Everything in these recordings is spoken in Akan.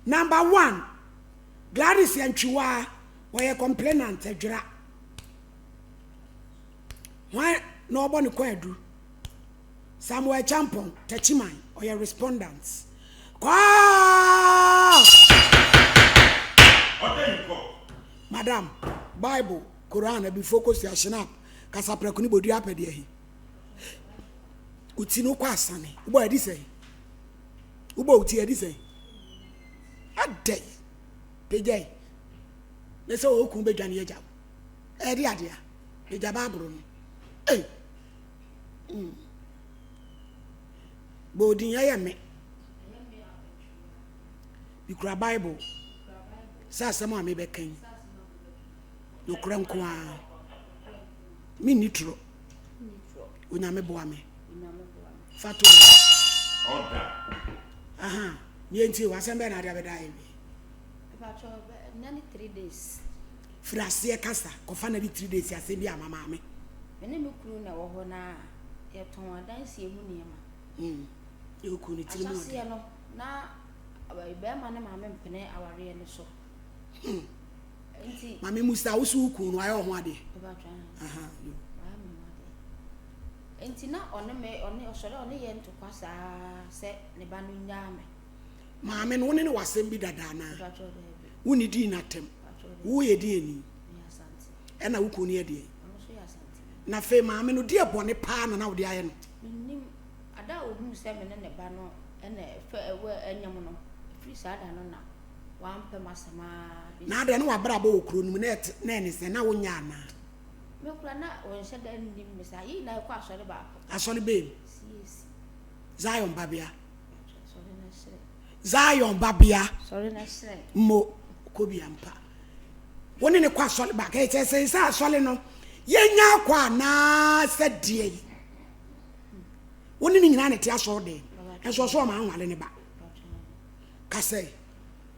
Number 1, Gladys Yanchua, where complainant adwira. Why nobody kwadu? Samuel Champon, Techiman, or your respondents. Madam, Bible, Quran, be focused your shinap. Casaprecuni body up at the Utino Quasani. What did he say? Ubo tea, did say? A day. PJ. Let's all come back and yajab. Eddie Adia. The Jababron. Eh. Bodin Yame. You cry Bible. Sasama may be king. No cram qua. Me nitro. Uname boame. Fatu. Order. Aha. Yenti wasembe na dia bedai. About 3 days. Frasie kasa kofa na bi 3 days ase bi amama me. Mene me kuru na wo ho na ye ton adanse emu niema. Yo ku ni tiri mo. Asase no na be ma ne ma me mpene aware ne so. Enti Mame musa usu ku no ayo ho ade. Aha. Enti na one osore one ye ntokwa saa se ne ba no nyaame. Mame no ne wasem bi dada na. Woni di natem. Wo ye di ani. Ena wo ku ni ye di. Na fe mame no di ebone pa na wo di aye no. Nim ada ohu se me ne ba no ena fe ewe enyam no. Free saa da no na wampe masama. Na ada no wabra ba okro nim na ene se na wo nya na. Me kula na won se da nim me sa yi na kwa asore ba. Asole be. Yes. Zion babia. Sorry na sire. Zion babia. Sorry na sire. Mo kobi ampa. Woni ne kwa asole ba ka eche se sa asole no yenya kwa na se die. Woni ni nyina ne te aso de. Enso so ma anwale ne ba. Kase.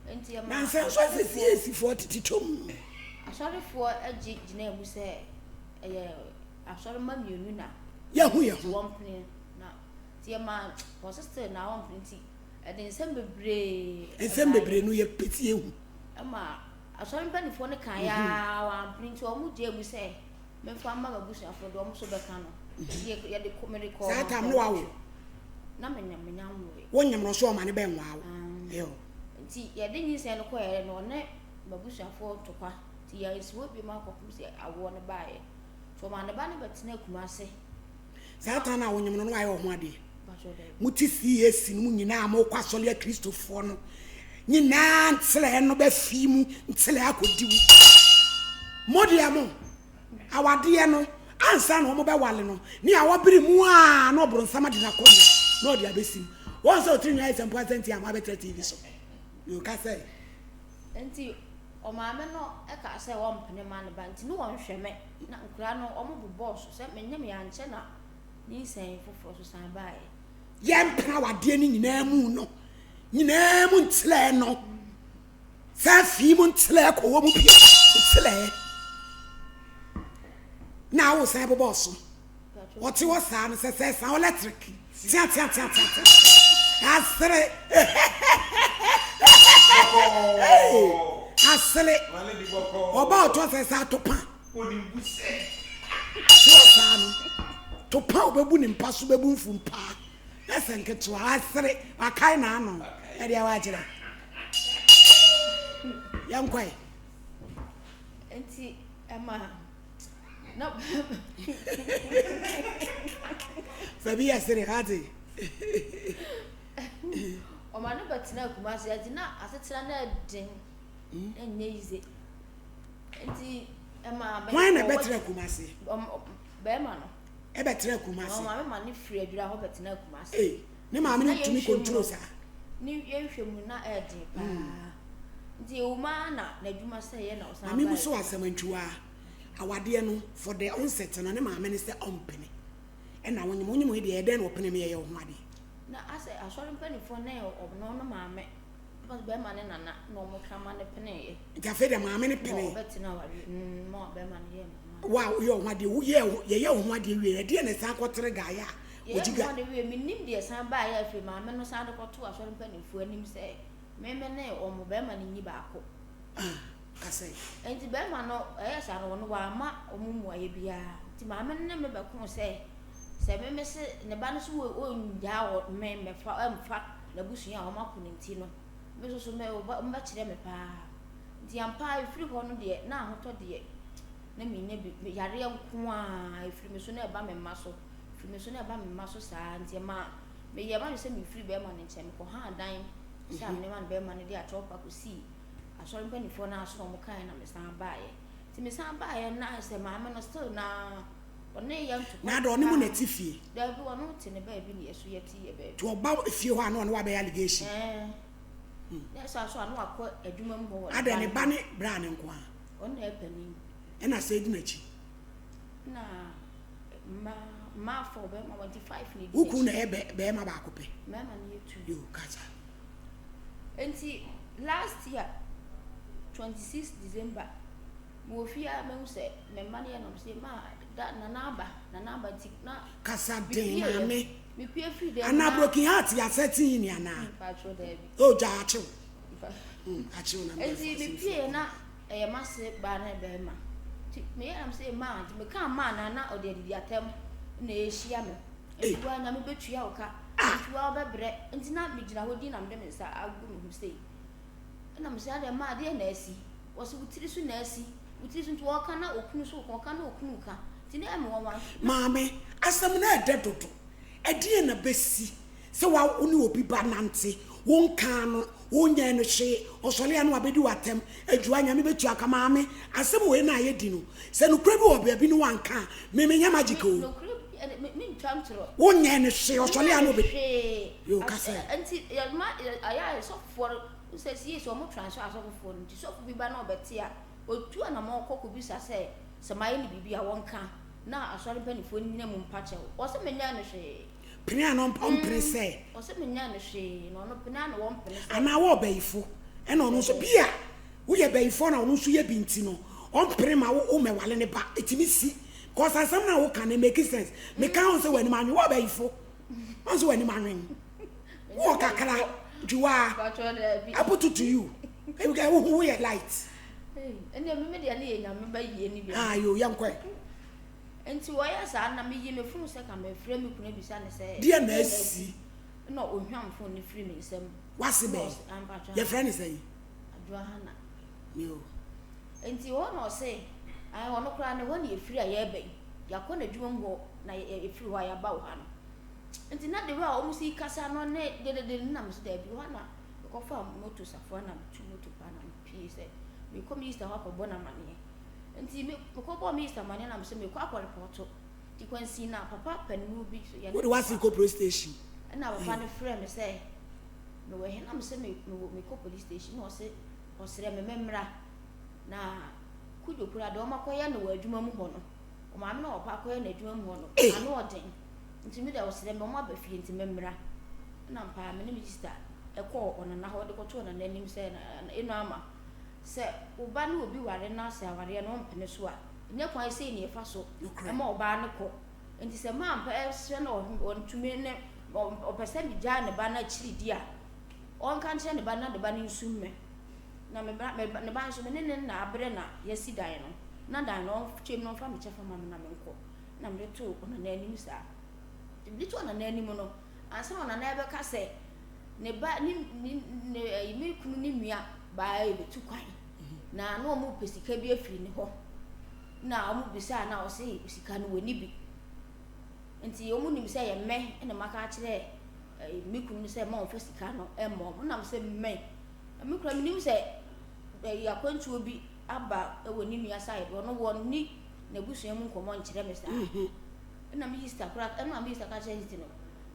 Enti ama. Na se so se 40 chom. Asore fo agi gina emu se asore ma mienu na. Yahu Wompne na. Ti ama for sister na wompne ti. Eden sembebre no ye peti ehu. Ama asore mpanifo ne kan ya wompne ti omu je emu se memfa ma babusu afro do omu so beka no. Ye de komere ko. Sa tam no awo. Na menyam wo. Wonyam no so ma ne ben wawo. Yo. Nti ye de nyise no ko ere no ne babusu afro tokwa. Ti ya esi wo bi ma kokum se awo ne baaye. So ma ne ba ne betena kumase. Sa tam na wonyam no ayo ho ade. Muti CAC no nyina ma kwa sole ya Kristofo no. Nyina ntsele no ba fi mu ntsele akodi wu. Modia mo. Awade no ansa no mo be wale no ni awobiri mu a no bro nsama di na konya no dia besim won so trinwa example am abeta TV so you can say enti o maame no e ka say won pene man ba nti no won hweme na nkura no o mo bu boss say menyam ya nche na ni sen foforo so san baaye yem pra wade ni nyina mu no nyina mu ntle no sa fi mu ntle ko wo mu pia ntle na wo say bo boss what you was an say electric tia asre asle oba to say sa to pa Oni buse. to pa obebu ni mpa so bebu mfu mpa ese nketo asre akai na ano e dia wa agire yankwai enti ama no Fabi asere hati o ma no betina kumase adi na asetira na den enye ize enti ama why na betra kumase be ma no e betra kumase o ma me ma ni free adura ho betina kumase ne ma me tumi control sa ni yehwemu na edi pa nti o ma na adwuma se ye na o san ba me muso asamantwa awade no for the onset no ne ma me ne se ompene e na wonyim de e den opene me ye ho ade na ase asori mpani fo na no no ma me but be ma ne nana no mo kama ne pene ye jafe de ma me ne pene betina wari mo be ma ne ye wow yo ho ade wo ye ho ade wie de ne san kotere ga ya ojiga de wie minim de san ba ya fi ma me no san de koto asori mpani fo anim se me ne o mo be ma ni baako Kase. enti be ma no sa no no wa ma o mu aye bia ti ma me ne me be ko se me se ne ba no so o nja o me fa na busua o ma ko nti no me so me o ba kire me pa nti ampa ifiri ho no de na ahoto de na me nya bi yare nko a ifiri me so na ba me ma so ifiri me so na ba me ma so sa nti ma me ye ba me se me ifiri be ma ne nche me ko ha dan sa me ma be ma ne de atopa ko si asori mpa ni fo na aso mo kan na me san baaye ti me san baaye na se ma me no still na one ya ntu na do ne mu na tifie da bi wono ti ne ba bi ne yeso yeti ye ba to oba fie ho ano wa be allegation ya so anu akọ adwuma mu ho ada ne ba ne bra ne nko a on na epani e na se di na chi na ma for be ma 25 ni uku na e be ma ba akope ma ni yetu yo kaza enti last year 26 December mo fia me se me mane ya no se ma da na namba ti na kasa den na me pie free dem ana broken heart ya setting ni ana patro there bi o ja achu achu na me enti me pie na e ma se ba na be ma ti me ya am se ma ti me kan ma na o de di atem na e hia me e wa na me betua o ka tuwa be bre enti na me gina hodi na me sa agu me se na me se ade ma de na asi wo se wutiri su na asi wutiri su nto ka na okunu so ka na okunu ka ti na me wa maame asam na ede dodo ede na besi se wa oni obi ba nante won kan no wonya no hwe osole anu abedi watem adua nya me betu aka maame asem we na ayedi no se no kura bi obi abi no wanka me nya magic o no kura me ntwam tro wonya no hwe osole anu obi yo kase enti ya ma aya so for se si so mo transfer aso for nti so bi ba na obeti a otu na mo kokko bi sa se maye ni bibia wonka na asori panifo nyina mu mpache wo se menya no hwe pina no ompre se wo se menya no hwe no no pina no wompre se ana wo bayifo e no no so bia wo ye bayifo na ono so ye binti no ompre ma wo mewale ne ba etimi si cause asam na wo can make sense me kan say wani manwe wo bayifo on so wani manwe wo kakala juwa aputu to you e ga wo ye light ene me de ne ye nyame ba yie ni bia ayo yankwe enti wo ya sa na me yi me funu se ka me frɛ me kuna bisa ne se dia na asi no ohwam funu ne frɛ me nsam wase be ye frɛ ne se adwa hana yo enti wo no se ai wo no kra ne wo ne efiri a ye be yakɔ na dwuma ngo na efiri ho ya ba wo ha no enti na de wa o musi kasa no ne de na me so da bi wo na ko fa moto safo na tu moto pa na pie se me kom Easter ha ko bona mane enti me ko bo Easter mane na me se me ko akɔ report ti kwansi na papa panu bi so ya what was the police station na papa ne frɛ me se no we na me se me ko police station no se o sere me memra na kudokura de o makoya na wadwuma mu ho no o ma me na o pa koya na adwuma mu ho no anu oden enti me de o sere me o ma ba fie enti memra na mpa me ne me Easter e ko ona na ho de ko to na nanim se na eno ama se oba na obi ware na se aware no mpene so a nya kwan se ni efa so e ma oba ne ko enti se ma mpa e se na on tumi ne o pese bi ja ne ba na chiri di a on kan che ne ba na de ba ni nsumme na me ne ba so me ne na abre na yesi dan no na dan no chem no fa me chefa ma na me nko na me to ona na anim sa bi to ona na anim no ansa ona na ebe ka se ne ba ni me kunu ni nua ba e betu kwan na no mo pesika bi afiri ne ho na mo bisa na o se pesika no woni bi enti o mo nim se ye me na maka kire me kunu se ma o pesika no e mo na mo se me me kura nim se ya kwantu obi aba e woni nua side no woni na busua mu nkomo nkire me sa na me Easter kura na me Easter ka kire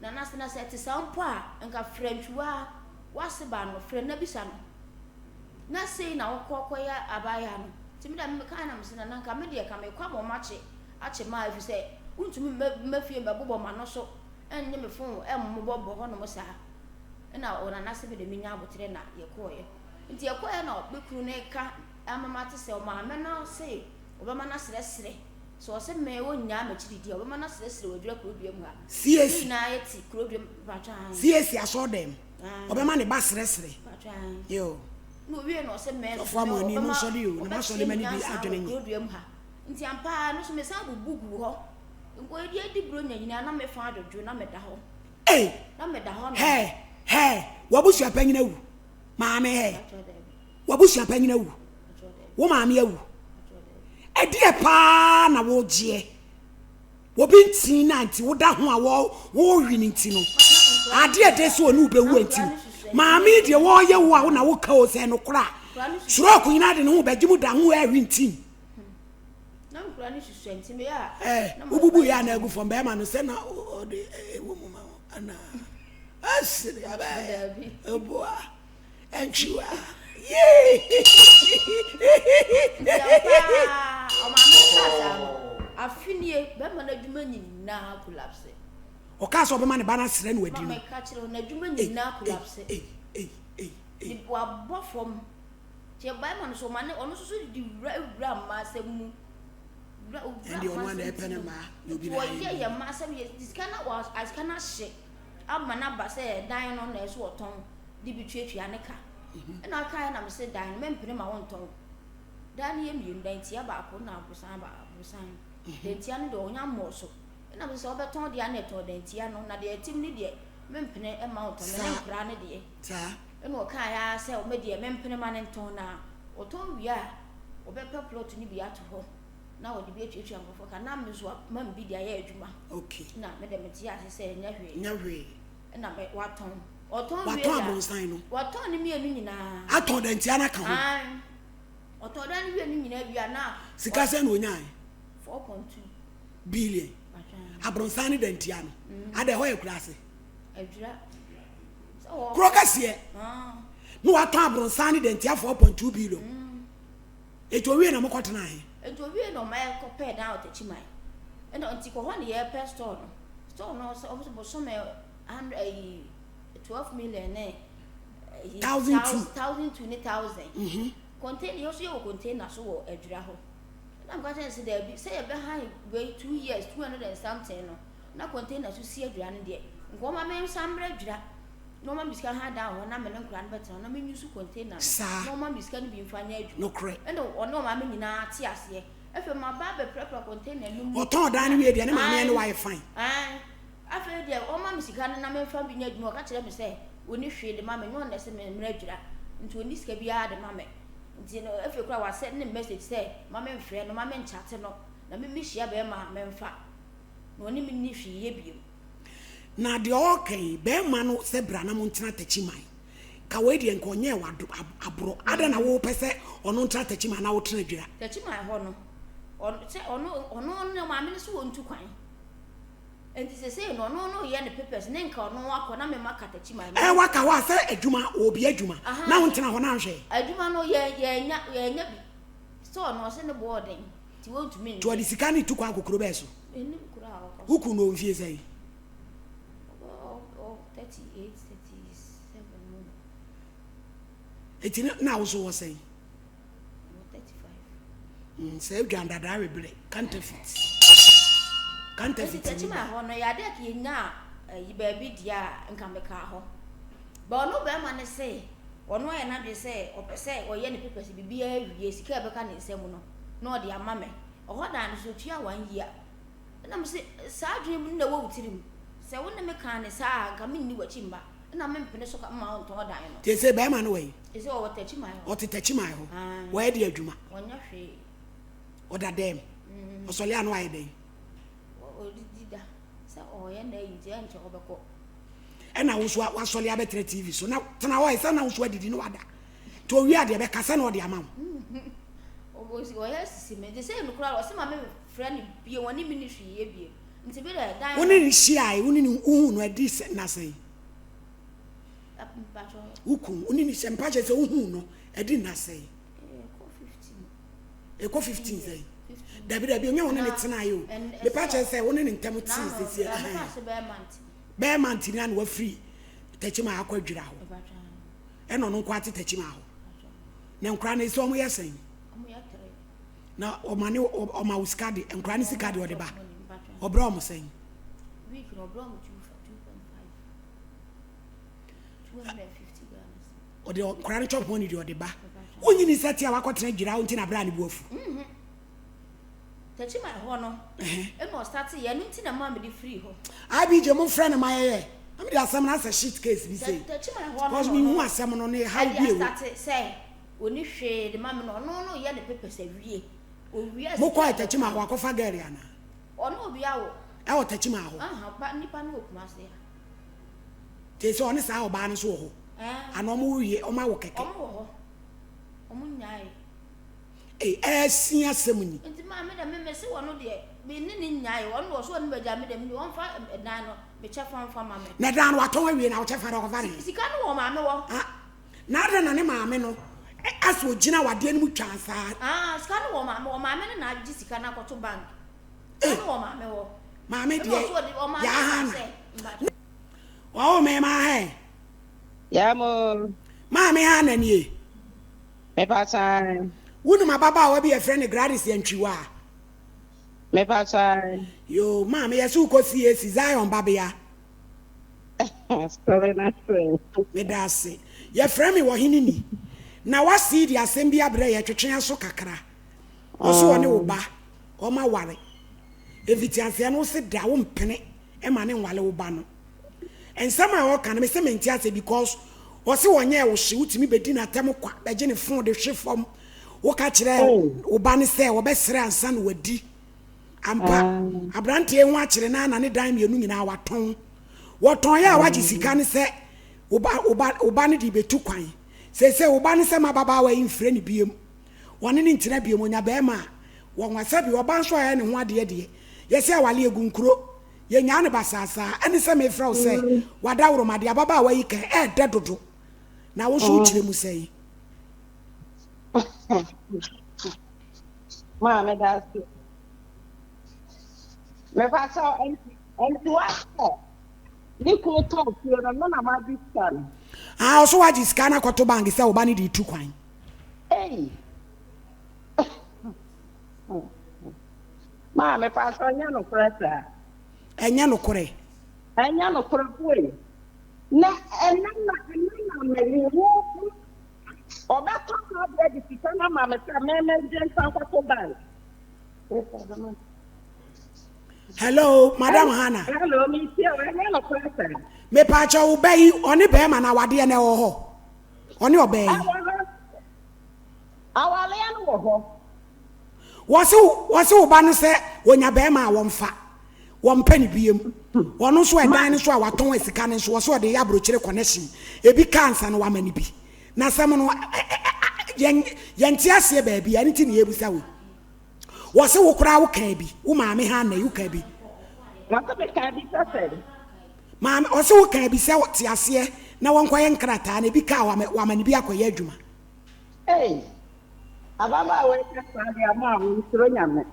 no na se na se te SOMPA nka frantwa wase ba no frɛ na bisa no na sei na wokɔ ya abaya no timi da me kan na me se na nka me de ka me kwa mo mache ache ma afi se untumi mafie mbabobɔ ma no so enye me fon mmobɔ ho no mo sa na ona na se be de menya abotre na ye kɔye nti ye kɔye na bekuru ne ka amama te se o ma me na se obama na sere so se me wonya ma chiri di obama na sere wadura ko dua mu ha CS na yeti krodum bacha CS aso dem obama ne ba sere Yo. No, we are not some men. For money, no, sorry, you. No, sorry, many be adjoining. Nti ampa no so me sa bubugu ho ngo edi di bro nyanyina na me fa adodwo na me da ho na me da ho hey wabusu apanyina wu maame wabusu apanyina wu wo maame awu edi e pa na wo je wo bi ntin na nti wo da ho a wo hwi nti no ade e de so onu be wu nti maame de wo ye wo a na wo ka o se no kra suro ko nyina de no be gimu da ho a hwi nti ububu ya na egu from be ma no se na o de wo mu ma ana asiri aba oboa enchiwa ye o ma no kasa afinie be ma na dwuma nyina collapse o ka so be ma ne ba na sere no adi no ma ka kire na dwuma nyina collapse ni bo abo from che ba ma no so ma ne ono so di wura ma asemu and the one that penema you be like yeah massive this cannot was as cannot shit am na say dying on there so ton di betwetwe aneka and I kind am say dying men pene ma won ton dan ye mi ndan tia ba ko na abusan den tia no de onya mo so na be so beton de aneto den tia no na de tim ni de men pene e ma ton na nkra ne de sa and o kan ya say o me de men pene ma ne ton na o ton wi a o be plot ni bi ato ho na wo de bi atwetwe amfofo ka na me so ma bi dia ya adwuma okay na me de me tia se nya hwe na me waton oton we waton abonsan no waton ni me anu nyina aton de ntia na ka ho oton dan we anu nyina bia na sika se no nya 4.2 billion abonsan de ntia no ade ho e kurase adwira so krokase no waton abonsan de ntia 4.2 billion eto we na mokotena he ento wie no my compare down to chimai and until ko one year per store no so me 12 million 1,000 contain you so your container so adwira ho I'm going to say there be say behind wait 2 years 200 and something no na container so see adwira ne de ngo ma me sambre adwira no ma biska ha down na me nkura no better na me use container no ma biska no bi mfanya adwira no correct and no ma me nyina ti ase efe ma ba be prepare container no o ton dan we de ne ma me ne why fine afa de o ma bisika na me mfa bi nya adwuma o ka kire me say oni hwe de ma me no na se me mra adwira nti oni sika bia de ma me nti no efe kura wa send ne message say ma me mfre no ma me nchate no na me hia be ma me mfa no oni me ni hwe ye biem na de okay be ma no se bra na mo ntina tachiman ka we de nkonye wa abro ada na wo pese ono ntina tachiman na wo tena dwira tachiman ho no ono ma me so wontu kwan enti se say no ye ne papers ne nka ono akọ na me maka tachiman waka wa se adwuma obi adwuma na wo ntina ho na hwe adwuma no ye nya bi so no se ne boarding ti wontu me to di sika ni tukwa kokoro be so eni kura akọ huku no mfie sei 38, 37 eti na wo so wo sei 35 say ganda da reble counterfeit eti ma ho no ya de ka nya yi ba bi dia nka me ka ho ba no be ma ne say ono ye na de say o pese o ye ne papers bibia wie sika be ka ne nsem no no de ama me o ho da ne so tua 1 year na me say sa adwem na wo wutirim se wona me kan ne sa ga me ni wachi mba na me mpene so ka ma on to dan no te se be ma no we e se o tachi mai ho o te tachi mai ho we de adwuma wonya hwe o da dem o so le anu aye den o di da se o ye na yi je nche obeko e na wo so wa so le abetre tv so na tena wo se na wo so adidi no wada to wi ade be kasa na o de ama o bo si o ye sisi me de se no kura o se ma me friend bi woni ministry ye bi nti be da dan woni ni shiai woni ni uhu no adi na sei ukun woni ni SOMPA je se uhu no adi na sei eko 15 sei dabi onya woni ni tena yo me pa che se woni ni ntem ti sisi be man ti na no free tachima akwadwira ho e no no kwati tachima ho na nkra na esi omo yesen na o mane o ma uskadi nkra ni sikadi o de ba obra omo sen week no obra omo 2.5 250 or the cranny chop money or the bar. When you set here, I got to get out in a brand wolf. Touching my honor, it must start here. Nothing a mammy free. I be your friend of my hair. I mean, there's someone else a shit case. We say, touching my honor, was me who has someone on a high view. Say, when you shade the mammy, no, yet the papers every year. More quiet, touching my walk of Agariana. Or no, be out. I will touch him out. But Nipan look, Master. Tis honest, our banners woho. And no more ye on my walk. Oh, Munyai. A senior ceremony. And the mammy, the member say one of the being in Yai, one was one by Jamie, you won't find a dino, which I found for mammy. Nadan, what told me now, Chef of Valley. She can't know, mamma. Not an animal. As with Gina, what didn't we chance? Scan woman, or mamma and I just cannot go to bank. Oh, Mammy, dear, oh, mamma, Yamo, Mammy, Ann and ye. Mepa time. Wouldn't my papa will be a friend of Gladys and Chiwa? Mepa time. You, mammy, as who could see a Zion, Babia. Sorry, not friend. Me does say, your friend me were hinny. Now, I see the assembly of Bray to change so cacra. Also, on the bar, or my wallet. If it's a no sit down penny, a man in Wallow Bano. And somehow can be cemented because also 1 year was shoot me bedin at Tamoqua, by Jenny Fond the ship from Wakachre, Ubani say, or best and son would d. Ampa, a brandy and watch and an and dime you in our tongue. What on ya what is he can say? Ubani be too quine. Say, Ubani sama baba way in friendly beam. One in Trebium when ya bema. One was said you were banswa and 1 dear. Yes, I will leave Gunkro. Yan Basasa, and some frau say, what our Madia Baba way can add that do. Now, what should you say? Mamma, that's it. Mepa saw and what? Nico talk, you're a man of my big son. I also watch his canna cotobang is our banny too quine. Hey. Mamma, pass on your pressure. And Yano And you're not for a way. Na and maybe walk. Or that talk about the Kitana Mamma, Hello, Madam Hannah. Hello, me too. I'm not pressure. Me pacha obey on the bear man, our dear no on your bay. Our land war. Was who banner say when your bear man won't fat? 1 penny beam. One also a dinosaur, what tongue is the cannons was what the Abrochre connection. A big cancer and 1 many be. Now, someone Yantia baby, anything you will was so crowd can be. Mammy Hannah, you can be. What can be said? Mam also can be so tiasia. Now one quiet crata and a big cow, woman be a quiet. Hey, Ababa, wait for mom, Sroyam.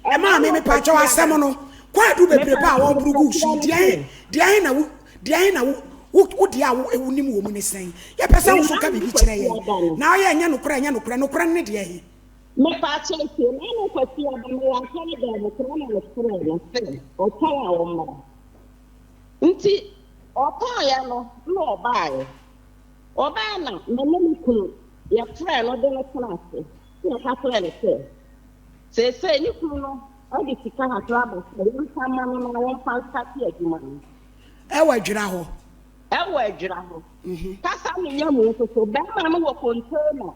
A mammy, me patch our seminal. Quite do be prepare all Brugus, Diana, what the only woman is saying. Your person also can be betrayed. Now I am no crying, no crying, dear. Me pache ti me no kwati abamo ankani da mo kro na kro na o pa o mo nti o pa ya no no oba na me no kunu ya fra no de no class ya ka fra le se ni kunu no o di sika ha tra ba se ni sama no na won pa ka ti aduma ni e wa dwira ho kasa me nya mo so ba ma no wo container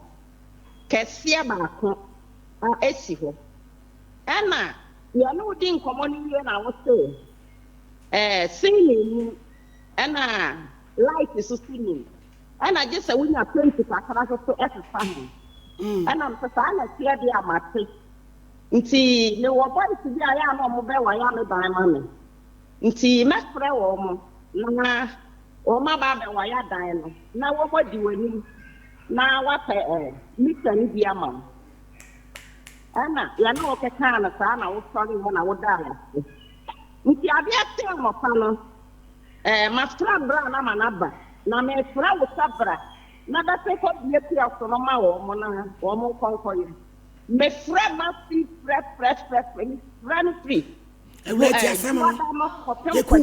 kesia ba ko esi ho ana ya no di nkomo ni ye na wo se singing ana light is singing ana je se wunya paint kakara so efa ho ana mpesa na tia dia amate nti ne wo boy ti dia ya no mo be wa ya me ban ma me nti me frɛ wo mo na o ma ba be wa ya dan no na wo mo di wani na wa pe mita ni dia ma ana ya no ke kana sa na wo sori ho na wo da ya nti abia te mo pa no ma fra bra na ma na ba na me fra wo sabra na da se ko bie pia so no ma wo mo na wo mo konko ye me fra ma free fresh ni fra ni free e we ti asema ye ku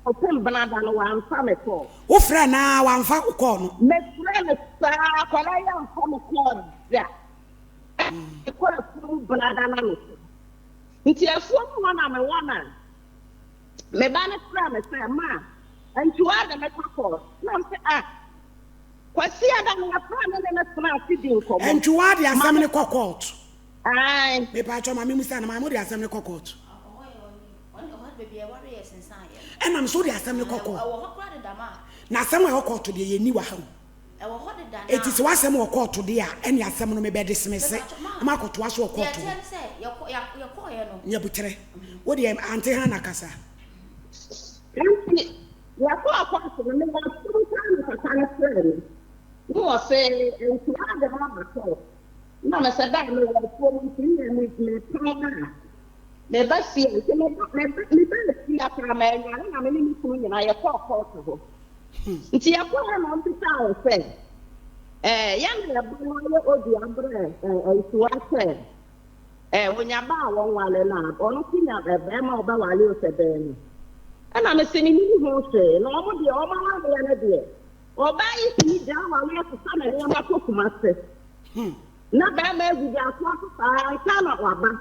open banana no one family call. Wo frɛ na wamfa call no. Me friend sa kwala ya family call. Yeah. E ko fu banana no. Nti afu mo na me wana. Me ba ne friend me say ma. Antu ada me call. Na me say kwasi ada me friend ne na friend feeding ko. Antu ada asɛm ne kɔ court. Ai. Me pa cho ma me musa na ma mo de asɛm ne kɔ court. And I'm sorry, I am not called. Now, somewhere called to the new home. It is what some called to the any assembly may be dismissed. Marco to us or called to your butre. What do you Auntie Hannah Casa? You are quite a number of sometimes a friend. You are saying, and to other mother. Mamma said that no one for me and me. Never see it. Never see a man. I mean, I call to her. It's your poor mom to tell say. Young boy or the umbrella, to what say. When you're about one while enough, or looking at a bema about while you said then. And I'm a singing who say, no one be all my way idea. Or buy it me down while we have to come and never cook master. Not bad, maybe they are I cannot want.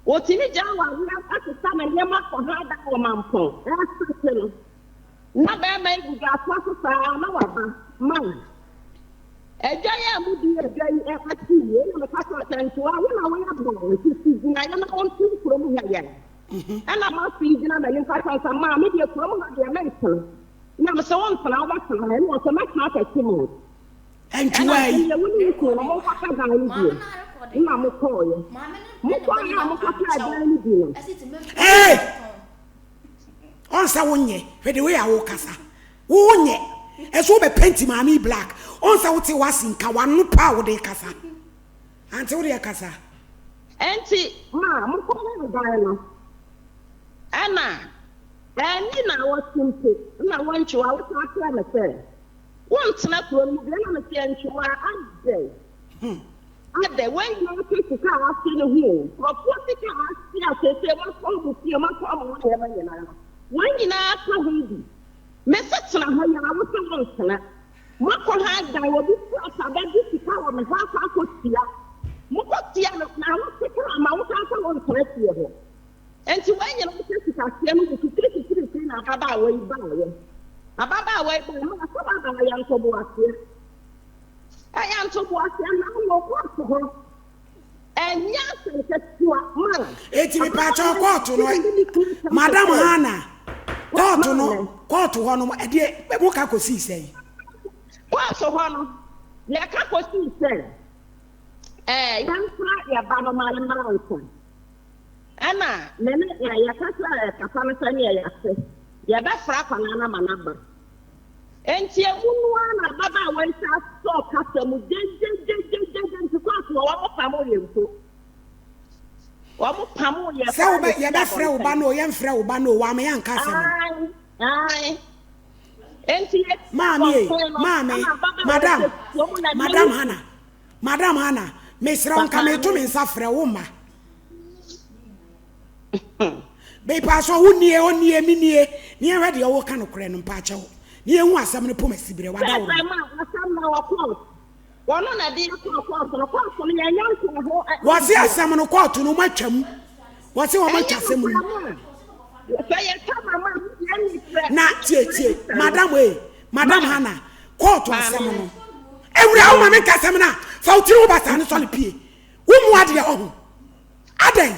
Wotini jawa we have to come and yama for her that woman pon. That's na be me guga so sa na waba man. Ejaya mu di ejai e ati ye na ka so tantu a we na we abo ti na ya na on ti kuro mu ya ya. Ana ma fi na na yin ka sa ma me di kuro mu na de me so. Na me so on fana wa so na no so ma ka ta ti mu. And why? You will ko no mo ka ga ni di. Na mo ko ye. Hey! On sa wonye, the way I walk asa. Wonye, as we be painting mommy black. On sa wote wasinka wanu power de kasa. Auntie what kasa? Auntie, ma, mo ko na ga no. Ana, ni na wo simple. Na wonchu wa wo ta na say. Won tena ko mu na me say nchuwa ade. Ade when you take the car after the wheel, but what the car say what come to my come when you not come message na ha ya wo so won mo ko ha da wo bi so about this car on ha ka ko tia mo ko tia na wo se ka ma wo ka so won tena tia ho enti when you no take the car tia no to take na baba we ba we ababa we ba mo so baba ya nko bo asia. I am to watch and I will walk to her. And yes, it's to a man. It's me patch or court to Madam Hannah. Court to no, court to one, a dear, what I could see say. What so one? Like I could see say. Young flat, your Baba Mountain. Anna, Nene, your castle, a Panasania, your best frack on Anna number. And she won a Baba went out so custom to cross one family. One family. So, but you're not frail, Bano, young frail, Bano, Wamayan Castle. Aye. And she, Mammy, Madam Hannah, Miss Ron come to me, suffer a woman. They pass on near me near ready or kind of cran and patch out. You want some of the promise to be one. Was there some of call to no much? What's your much? Not yet, Madam Hannah, call to a seminar. Every hour, make a seminar, so two but an solid pea. Whom what your own? Ade,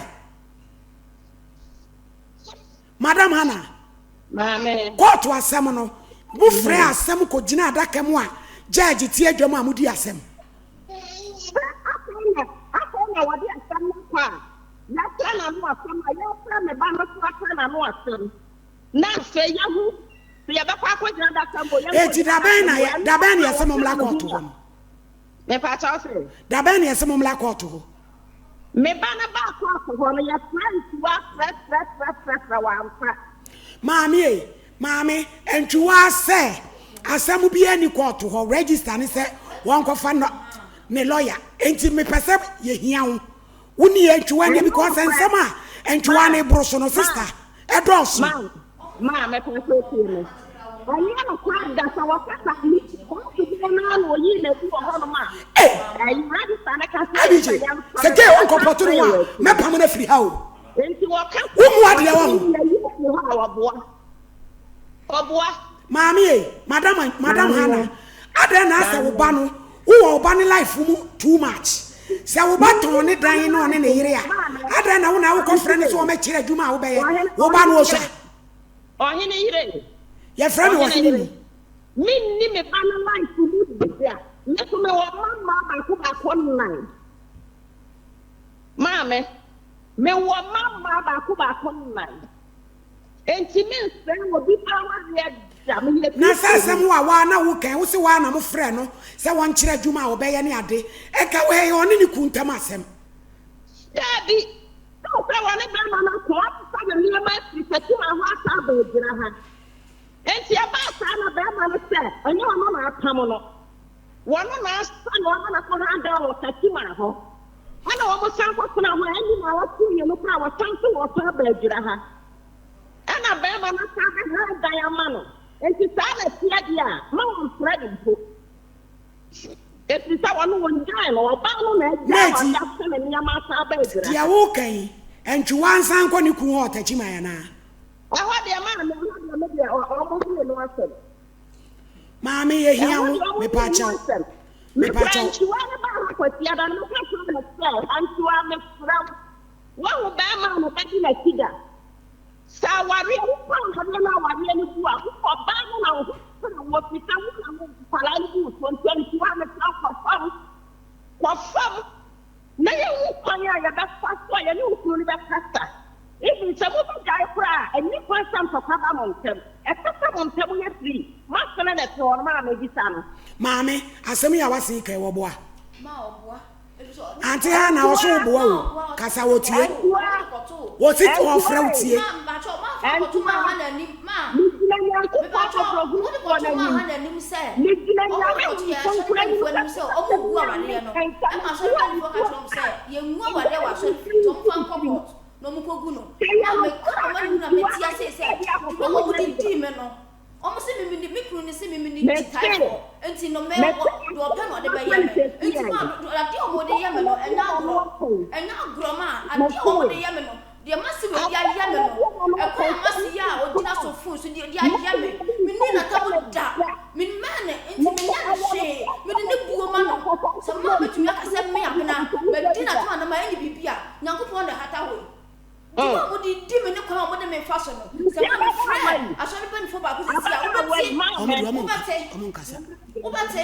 Madam Hannah, call to a seminar. Bu frɛ asɛm ko gina adaka mu a judge tie adwam amudi asɛm akɔnya wadi asɛm ko a ya plana no asɛm a ya frɛ me ba no plana no asɛm na fe yahu ya ba kwa akɔgina adaka mo ya eti daben na asɛm omla kɔto ho me pa cha se daben na asɛm omla kɔto ho me ba na ba kɔto ho no ya frɛ wa frɛ wa amfa Mammy, and to us say, as some be any court to her register and say, one could find me lawyer, ain't me perceive ye young. Wouldn't ye to any because and summer and to one a broson sister, a dawson. Ma me person me. Anya no kwa da sa wa kasa ni. Ko so na no yi na bi ho no ma. Ayi register na ka abije se ke won kompoto no a me pam na free ha o enti wo ka wo mu ade wa ho Oboa Mami, Madam Hannah, ade na asa wo ba no, wo ba ni life mu too much. Se wo ba ton ni dan no ne yire a. Ade na wo na wo konfrɛ so wo ma kire adwuma wo bɛyɛ. Wo ba no so. Ohene yire. Ye frɛ me wo hene ni. Minni me ba na life mu bia. Me so me wo mama ba ko nnan. Mame, me wo mama ba ko nnan. Enti me nsɛ wo bi pa wa ye na sasem wa na wo kan wo se wa na mo frɛ no se won kire adwuma wo bɛyɛ ne ade e ka we oni ni kuntam asɛm dabi so frɛ wa ne ba na ko sa de ne ma si sɛti ma ho asa ba gira ha enti aba sa na ba ma no sɛ onye ono na atam no wono na asa no ono na ko ha da wo sɛti ma ho ana wo mo san ko na ho ani ma wa ku ye no pra wa san so wo sa ba gira ha ana ba ma na sa ha da ya ma no enti sana tia dia ma won fredi mpo enti sa wonu won jai no oba no na ja wa ya se me nya ma sa ba edira dia wo kan entwi wansan ko ni ku ho tachi ma ya na ho dia ma me dia o mo hu no asem ma me ye hia wo me pa chaw entwi wa ne ba ha ko tia da no ka so na se entwi wa me from wa wo ba ma no ba di na kida Sawari uko ngabona wari ni kuwa uko bana na uko wo pita wo pala ni uko ntenti wa me kwa fam na ye uko ya ba faso ya ni uko ni ba kasta ibi se mo ba jai kura eni kwa sam papa ba montem e papa montem ye free ma sana na to ma me bi sana maame asem ya wase kai wo boa ma oboa Ante ha na wo so boa o kasa wo tie wo ti to frɛ wo tie ma cho ma fa ko ma ha na ni ma ni na nya ko pa ko ko ma ha na ni se ni na nya ko ti ya so ni fo ni se o mo bu awale no e ma so ni fo ka chom se ye nwu awale wa so to mfa nkɔ no mo ko gu no me ko ma ni na me ti ase se ko mo di me no o mo se me ni mikru ni se me ni titai ko enti no me do ope no de ba ye me enti ma ade o mo de ye me no enya agro ma ade o mo de ye me no de ma se me ya ye me no e ko ma se ya o dina so fu so de ya ye me me ni na ta mo da me man enti me nya hwe me de ne buo ma no se ma me tumi aka se me amena me dina to na ma enyi bibia nyankopon de hata ho mo di me ne kwa mo de me fa so no se ma me frɛ aso ne ban fo ba ko si a wo beti omo nkasa wo beti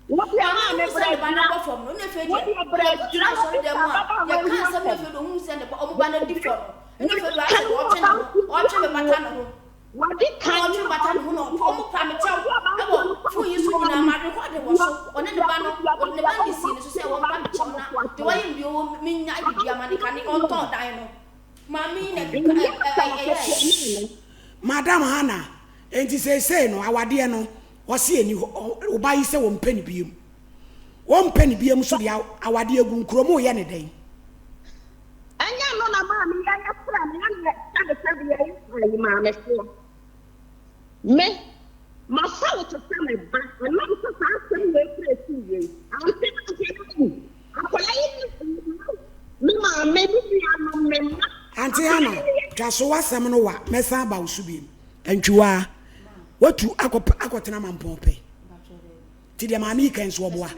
wo bia ma me brɛ ba na bɔ fam no ne fe di brɛ aso ne de mo a ya kan se me fe do hu se ne omo ba na di fo no ne fe do aso wo twe me bata no ho wadi kan wo twe bata no ho no omo pa me kyɛw e wo fu yi so nyina ma record wo so one ne ba no wo ne ba di si ne so se wo ba me kyɛw na de wo yim bi wo me nya bibia ma ne kan ne on ton dan no mami na Madam Hannah enti say no awade no wo se eni wo ba yi se wo mpani biem wo mpani biem so dia awade agu nkromo ye ne den anya no na mami ya ya fra me ya ta de ya yi mami so me ma fa wo to se me ba na so sa asem we fra si ye am se na ke ku akola yi me mami bi ya no me Auntie Hannah twaso wasem no wa mesa ba usu biem antwiwa watu akotena mampompe ti de maami kan so oboa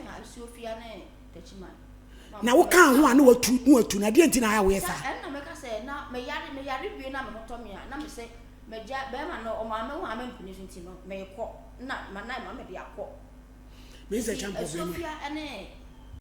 na wo kan ho ana watu na de ntina ya wo yesa na me ka se na me yare bi na me hoto me na me se me ja be ma no o ma me ho ame mpuni nti no me kɔ na ma me de akɔ me se champion Sofia ene